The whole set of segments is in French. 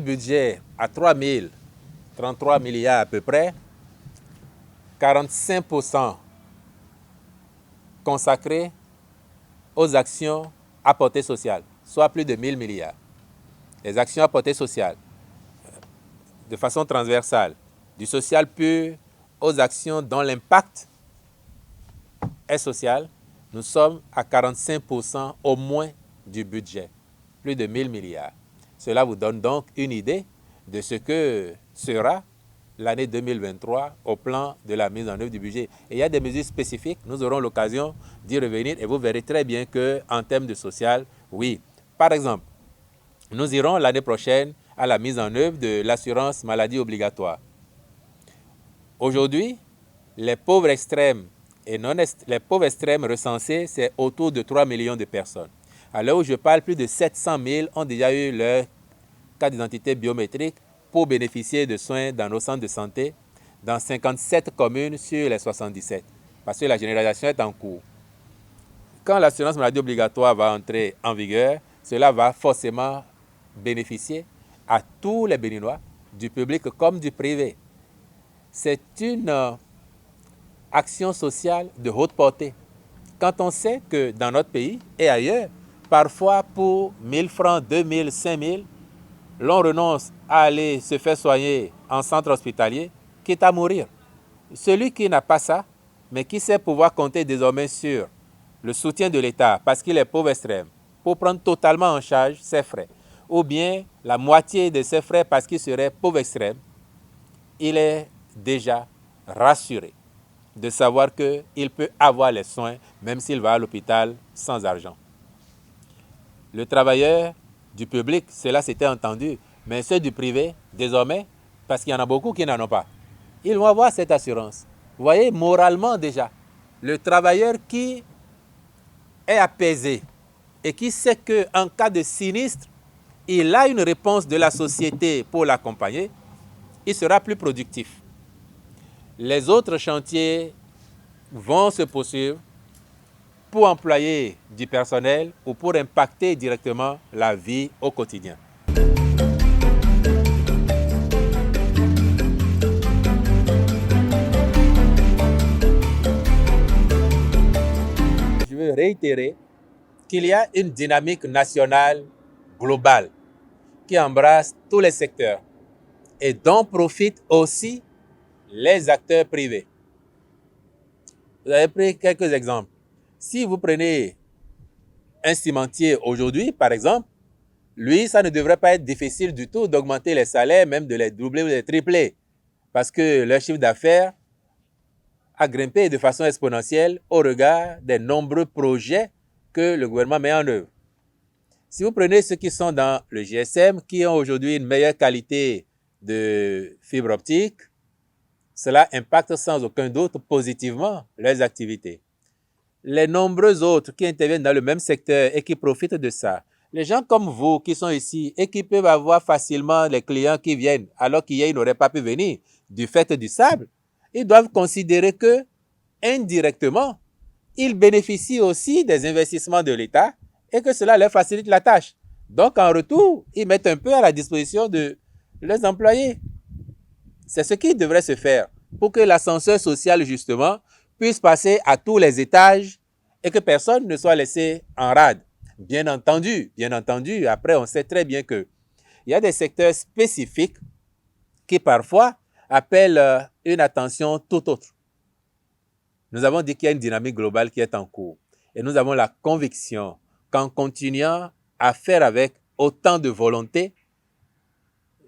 budget à 33 milliards à peu près, 45% consacrés aux actions à portée sociale, soit plus de 1000 milliards. Les actions à portée sociale, de façon transversale, du social pur aux actions dont l'impact est social, nous sommes à 45% au moins du budget, plus de 1000 milliards. Cela vous donne donc une idée de ce que sera l'année 2023 au plan de la mise en œuvre du budget. Et il y a des mesures spécifiques, nous aurons l'occasion d'y revenir et vous verrez très bien qu'en termes de social, oui. Par exemple, nous irons l'année prochaine à la mise en œuvre de l'assurance maladie obligatoire. Aujourd'hui, les pauvres extrêmes et les pauvres extrêmes recensés, c'est autour de 3 millions de personnes. À l'heure où je parle, plus de 700 000 ont déjà eu leur carte d'identité biométrique pour bénéficier de soins dans nos centres de santé dans 57 communes sur les 77, parce que la généralisation est en cours. Quand l'assurance maladie obligatoire va entrer en vigueur, cela va forcément bénéficier à tous les Béninois, du public comme du privé. C'est une action sociale de haute portée. Quand on sait que dans notre pays et ailleurs, parfois pour 1000 francs, 2000, 5000, l'on renonce à aller se faire soigner en centre hospitalier, quitte à mourir. Celui qui n'a pas ça, mais qui sait pouvoir compter désormais sur le soutien de l'État parce qu'il est pauvre extrême, pour prendre totalement en charge ses frais, ou bien la moitié de ses frais parce qu'il serait pauvre extrême, il est déjà rassuré de savoir qu'il peut avoir les soins même s'il va à l'hôpital sans argent. Le travailleur du public, cela s'était entendu, mais ceux du privé, désormais, parce qu'il y en a beaucoup qui n'en ont pas, ils vont avoir cette assurance. Vous voyez, moralement déjà, le travailleur qui est apaisé et qui sait qu'en cas de sinistre, il a une réponse de la société pour l'accompagner, il sera plus productif. Les autres chantiers vont se poursuivre pour employer du personnel ou pour impacter directement la vie au quotidien. Je veux réitérer qu'il y a une dynamique nationale globale qui embrasse tous les secteurs et dont profitent aussi les acteurs privés. Vous avez pris quelques exemples. Si vous prenez un cimentier aujourd'hui, par exemple, lui, ça ne devrait pas être difficile du tout d'augmenter les salaires, même de les doubler ou de les tripler, parce que leur chiffre d'affaires a grimpé de façon exponentielle au regard des nombreux projets que le gouvernement met en œuvre. Si vous prenez ceux qui sont dans le GSM, qui ont aujourd'hui une meilleure qualité de fibre optique, cela impacte sans aucun doute positivement leurs activités. Les nombreux autres qui interviennent dans le même secteur et qui profitent de ça, les gens comme vous qui sont ici et qui peuvent avoir facilement les clients qui viennent alors qu'hier ils n'auraient pas pu venir du fait du sable, ils doivent considérer que, indirectement, ils bénéficient aussi des investissements de l'État et que cela leur facilite la tâche. Donc, en retour, ils mettent un peu à la disposition de leurs employés. C'est ce qui devrait se faire pour que l'ascenseur social, justement, puisse passer à tous les étages et que personne ne soit laissé en rade. Bien entendu, après, on sait très bien qu'il y a des secteurs spécifiques qui, parfois, appellent une attention tout autre. Nous avons dit qu'il y a une dynamique globale qui est en cours. Et nous avons la conviction qu'en continuant à faire avec autant de volonté,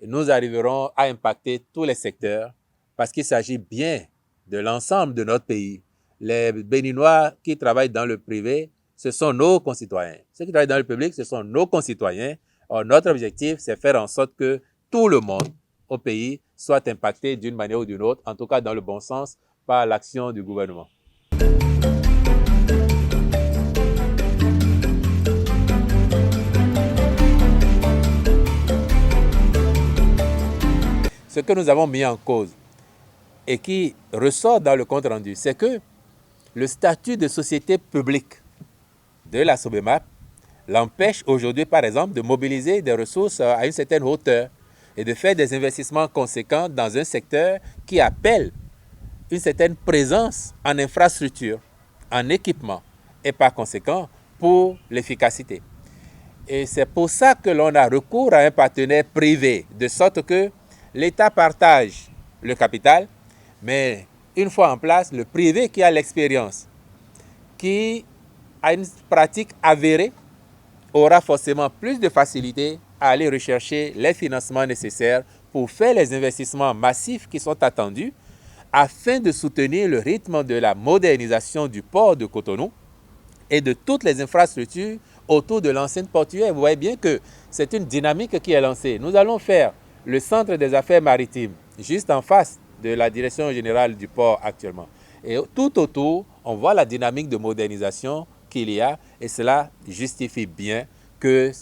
nous arriverons à impacter tous les secteurs parce qu'il s'agit bien de l'ensemble de notre pays. Les Béninois qui travaillent dans le privé, ce sont nos concitoyens. Ceux qui travaillent dans le public, ce sont nos concitoyens. Or, notre objectif, c'est faire en sorte que tout le monde au pays soit impacté d'une manière ou d'une autre, en tout cas dans le bon sens, par l'action du gouvernement. Ce que nous avons mis en cause et qui ressort dans le compte rendu, c'est que le statut de société publique de la SOBEMAP l'empêche aujourd'hui, par exemple, de mobiliser des ressources à une certaine hauteur. et de faire des investissements conséquents dans un secteur qui appelle une certaine présence en infrastructure, en équipement et par conséquent pour l'efficacité. Et c'est pour ça que l'on a recours à un partenaire privé, de sorte que l'État partage le capital, mais une fois en place, le privé qui a l'expérience, qui a une pratique avérée, aura forcément plus de facilité à aller rechercher les financements nécessaires pour faire les investissements massifs qui sont attendus afin de soutenir le rythme de la modernisation du port de Cotonou et de toutes les infrastructures autour de l'enceinte portuaire. Vous voyez bien que c'est une dynamique qui est lancée. Nous allons faire le centre des affaires maritimes juste en face de la direction générale du port actuellement. Et tout autour, on voit la dynamique de modernisation qu'il y a et cela justifie bien que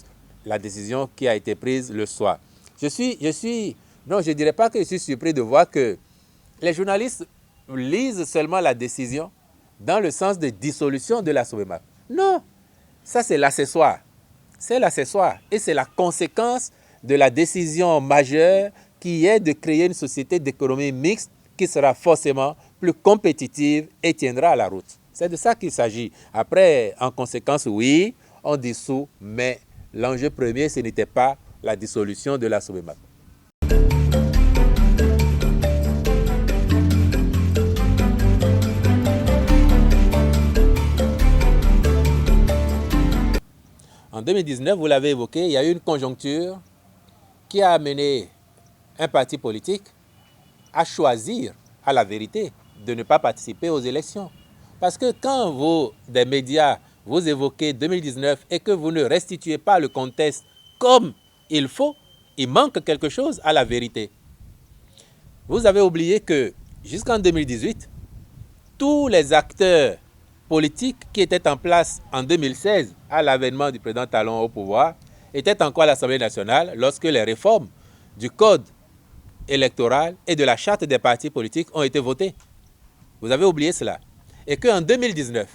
la décision qui a été prise le soit. Non, je ne dirais pas que je suis surpris de voir que les journalistes lisent seulement la décision dans le sens de dissolution de la SOEMAP. Non, ça c'est l'accessoire. C'est l'accessoire et c'est la conséquence de la décision majeure qui est de créer une société d'économie mixte qui sera forcément plus compétitive et tiendra la route. C'est de ça qu'il s'agit. Après, en conséquence, oui, on dissout, mais l'enjeu premier, ce n'était pas la dissolution de la SOEMAP. En 2019, vous l'avez évoqué, il y a eu une conjoncture qui a amené un parti politique à choisir, à la vérité, de ne pas participer aux élections. Parce que quand vous, des médias, vous évoquez 2019 et que vous ne restituez pas le contexte comme il faut, il manque quelque chose à la vérité. Vous avez oublié que jusqu'en 2018, tous les acteurs politiques qui étaient en place en 2016 à l'avènement du président Talon au pouvoir étaient encore à l'Assemblée nationale lorsque les réformes du code électoral et de la charte des partis politiques ont été votées. Vous avez oublié cela. Et qu'en 2019,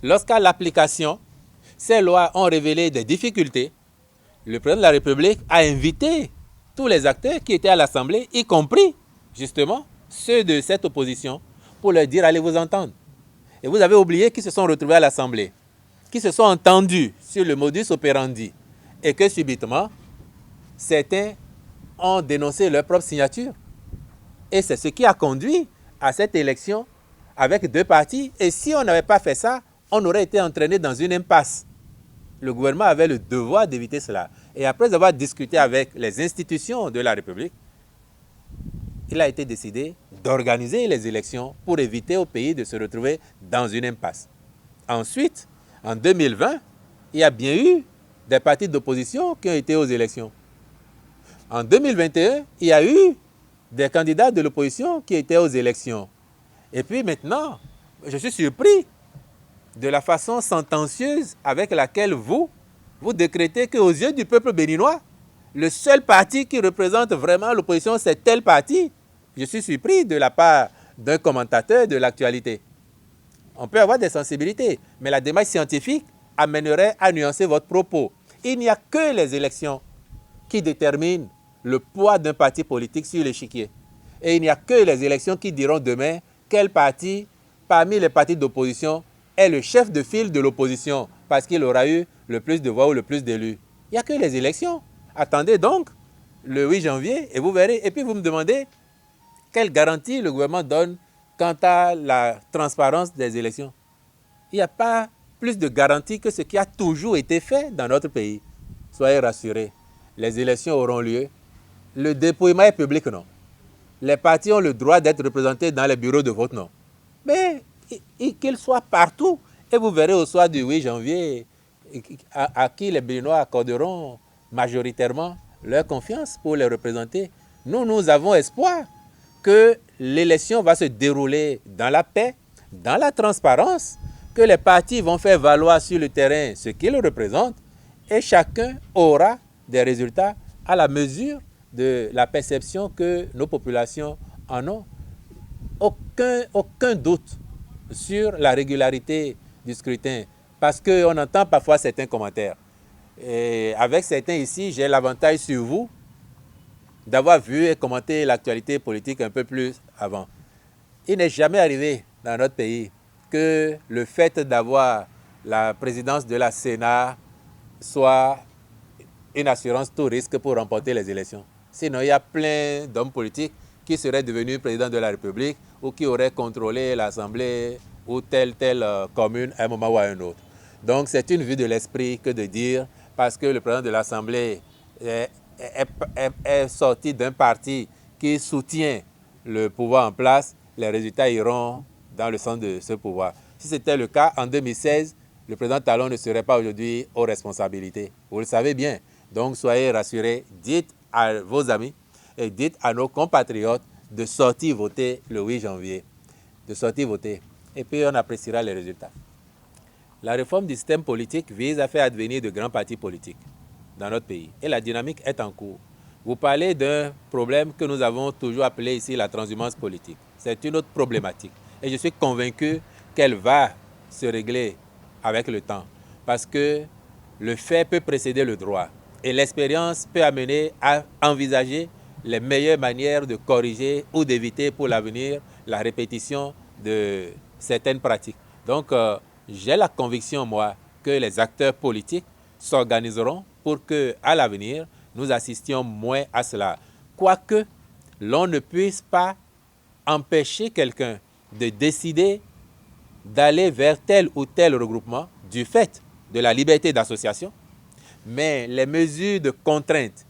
lorsqu'à l'application, ces lois ont révélé des difficultés, le président de la République a invité tous les acteurs qui étaient à l'Assemblée, y compris justement ceux de cette opposition, pour leur dire allez vous entendre. Et vous avez oublié qu'ils se sont retrouvés à l'Assemblée, qui se sont entendus sur le modus operandi et que subitement, certains ont dénoncé leur propre signature. Et c'est ce qui a conduit à cette élection avec deux partis. Et si on n'avait pas fait ça, on aurait été entraîné dans une impasse. Le gouvernement avait le devoir d'éviter cela. Et après avoir discuté avec les institutions de la République, il a été décidé d'organiser les élections pour éviter au pays de se retrouver dans une impasse. Ensuite, en 2020, il y a bien eu des partis d'opposition qui ont été aux élections. En 2021, il y a eu des candidats de l'opposition qui étaient aux élections. Et puis maintenant, je suis surpris de la façon sentencieuse avec laquelle vous décrétez qu'aux yeux du peuple béninois, le seul parti qui représente vraiment l'opposition, c'est tel parti. Je suis surpris de la part d'un commentateur de l'actualité. On peut avoir des sensibilités, mais la démarche scientifique amènerait à nuancer votre propos. Il n'y a que les élections qui déterminent le poids d'un parti politique sur l'échiquier. Et il n'y a que les élections qui diront demain quel parti, parmi les partis d'opposition, est le chef de file de l'opposition parce qu'il aura eu le plus de voix ou le plus d'élus. Il n'y a que les élections. Attendez donc le 8 janvier et vous verrez. Et puis vous me demandez quelle garantie le gouvernement donne quant à la transparence des élections. Il n'y a pas plus de garantie que ce qui a toujours été fait dans notre pays. Soyez rassurés, les élections auront lieu. Le dépouillement est public, non. Les partis ont le droit d'être représentés dans les bureaux de vote, non. Mais qu'ils soient partout. Et vous verrez au soir du 8 janvier à qui les Béninois accorderont majoritairement leur confiance pour les représenter. Nous avons espoir que l'élection va se dérouler dans la paix, dans la transparence, que les partis vont faire valoir sur le terrain ce qu'ils représentent et chacun aura des résultats à la mesure de la perception que nos populations en ont. Aucun doute sur la régularité du scrutin parce qu'on entend parfois certains commentaires. Et avec certains ici, j'ai l'avantage sur vous d'avoir vu et commenté l'actualité politique un peu plus avant. Il n'est jamais arrivé dans notre pays que le fait d'avoir la présidence de la Sénat soit une assurance tout risque pour remporter les élections. Sinon, il y a plein d'hommes politiques qui seraient devenus président de la République ou qui auraient contrôlé l'Assemblée ou telle commune à un moment ou à un autre. Donc, c'est une vue de l'esprit que de dire, parce que le président de l'Assemblée est sorti d'un parti qui soutient le pouvoir en place, les résultats iront dans le sens de ce pouvoir. Si c'était le cas, en 2016, le président Talon ne serait pas aujourd'hui aux responsabilités. Vous le savez bien. Donc, soyez rassurés, dites à vos amis et dites à nos compatriotes de sortir voter le 8 janvier. De sortir voter. Et puis, on appréciera les résultats. La réforme du système politique vise à faire advenir de grands partis politiques dans notre pays. Et la dynamique est en cours. Vous parlez d'un problème que nous avons toujours appelé ici la transhumance politique. C'est une autre problématique. Et je suis convaincu qu'elle va se régler avec le temps. Parce que le fait peut précéder le droit. Et l'expérience peut amener à envisager les meilleures manières de corriger ou d'éviter pour l'avenir la répétition de certaines pratiques. Donc, j'ai la conviction, moi, que les acteurs politiques s'organiseront pour qu'à l'avenir, nous assistions moins à cela. Quoique l'on ne puisse pas empêcher quelqu'un de décider d'aller vers tel ou tel regroupement du fait de la liberté d'association, mais les mesures de contrainte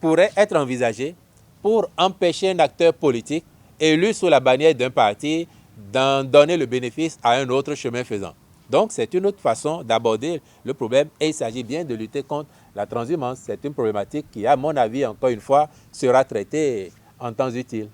pourraient être envisagées pour empêcher un acteur politique élu sous la bannière d'un parti d'en donner le bénéfice à un autre chemin faisant. Donc, c'est une autre façon d'aborder le problème et il s'agit bien de lutter contre la transhumance. C'est une problématique qui, à mon avis, encore une fois, sera traitée en temps utile.